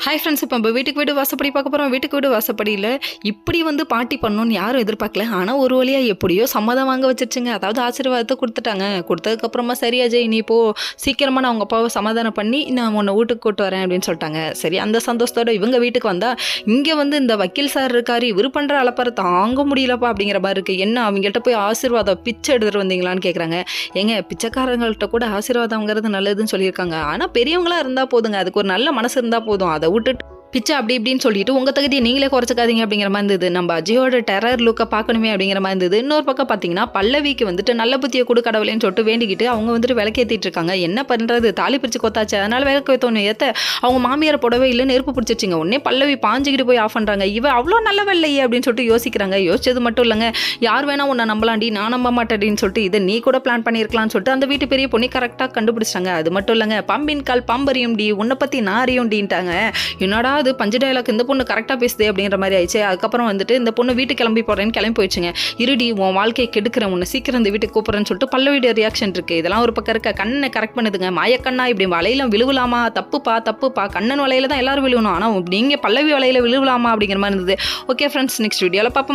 Hi friends, இப்போ நம்ம வீட்டுக்கு வீடு வாசப்படி பார்க்க போகிறோம். வீட்டுக்கு வீடு வாசப்படியில் இப்படி வந்து பாட்டி பண்ணணும்னு யாரும் எதிர்பார்க்கல. ஆனால் ஒரு வழியாக எப்படியோ சம்மதம் வாங்க வச்சிருச்சுங்க. அதாவது ஆசீர்வாதத்தை கொடுத்துட்டாங்க. கொடுத்ததுக்கப்புறமா சரி அஜய், நீ இப்போ சீக்கிரமாக நான் உங்கள் அப்பாவை சமாதானம் பண்ணி நான் உன்னை வீட்டுக்கு கூட்டு வரேன் அப்படின்னு சொல்லிட்டாங்க. சரி, அந்த சந்தோஷத்தோட இவங்க வீட்டுக்கு வந்தால் இங்கே வந்து இந்த வக்கீல் சார் இருக்காரு, இவர் பண்ணுற அலப்பறை தாங்க முடியலப்பா அப்படிங்கிற மாதிரி இருக்குது. என்ன அவங்கள்ட்ட போய் ஆசீர்வாதம் பிச்சை எடுத்துகிட்டு வந்தீங்களான்னு கேட்குறாங்க. ஏங்க, பிச்சைக்காரங்கள்ட்ட கூட ஆசீர்வாதங்கிறது நல்லதுன்னு சொல்லியிருக்காங்க. ஆனால் பெரியவங்களாக இருந்தால் போதுங்க, அதுக்கு ஒரு நல்ல மனசு இருந்தால் போதும். அதை விட்டுட்டு பிச்சை அப்படி இப்படின்னு சொல்லிட்டு உங்கள் தகுதியை நீங்களே குறைச்சிக்காதீங்க அப்படிங்கிற மாதிரி இருந்தது. நம்ம அஜயோட டெரர் லுக்கை பார்க்கணுமே அப்படிங்கிற மாதிரி இருந்தது. இன்னொரு பக்கம் பார்த்தீங்கன்னா பல்லவிக்கு வந்துட்டு நல்ல புத்தியை கொடு கடவுளேன்னு சொல்லிட்டு வேண்டிக்கிட்டு அவங்க வந்துட்டு விளக்கேற்றிட்டு இருக்காங்க. என்ன பண்ணுறது, தாலி பிரித்து கொத்தாச்சு, அதனால் விளக்கு வைத்தோன்னு ஏற்ற அவங்க மாமியார் போடவே இல்லை, நெருப்பு பிடிச்சிச்சிங்க. உடனே பல்லவி பாஞ்சிக்கிட்டு போய் ஆஃப் பண்ணுறாங்க. இவ அவ்வளோ நல்லவ இல்லையே அப்படின்னு சொல்லிட்டு யோசிக்கிறாங்க. யோசிச்சது மட்டும் இல்லைங்க, யார் வேணா உன்னை நம்பலாண்டி, நான் நம்ப மாட்டேன்னு சொல்லிட்டு இதை நீ கூட பிளான் பண்ணியிருக்கலாம்னு சொல்லிட்டு அந்த வீட்டு பெரிய பொண்ணி கரெக்டாக கண்டுபிடிச்சிட்டாங்க. அது மட்டும் இல்லைங்க, பம்பின் கால் பாம்பறியும் டி, உன்னை பற்றி நான் அறியும் டின்ட்டாங்க. என்னடா அது பஞ்சு டயலாக், இந்த பொண்ணு கரெக்டாக பேசுது அப்படிங்கிற மாதிரி ஆயிடுச்சு. அதுக்கப்புறம் வந்துட்டு இந்த பொண்ணு வீட்டுக்கு கிளம்பி போகிறேன்னு கிளம்பி போயிடுச்சுங்க. இருடி, உன் வாழ்க்கையை கெடுக்கிறேன், உன்னை சீக்கிரம் இந்த வீட்டுக்கு கூப்பிட்றேன்னு சொல்லிட்டு பல்லவியோட ரியாக்ஷன் இருக்குது. இதெல்லாம் ஒரு பக்கம் இருக்க. கண்ணை கரெக்ட் பண்ணுதுங்க. மாயக்கண்ணா, இப்படி வலையில விழுவலாமா, தப்புப்பா, கண்ணன் வலையில தான் எல்லாரும் விழுவணும், ஆனால் நீங்கள் பல்லவி வலையில விழுவலாமா அப்படிங்கிற மாதிரி இருந்தது. ஓகே ஃப்ரெண்ட்ஸ், நெக்ஸ்ட் வீடியோவில் பார்ப்போம்.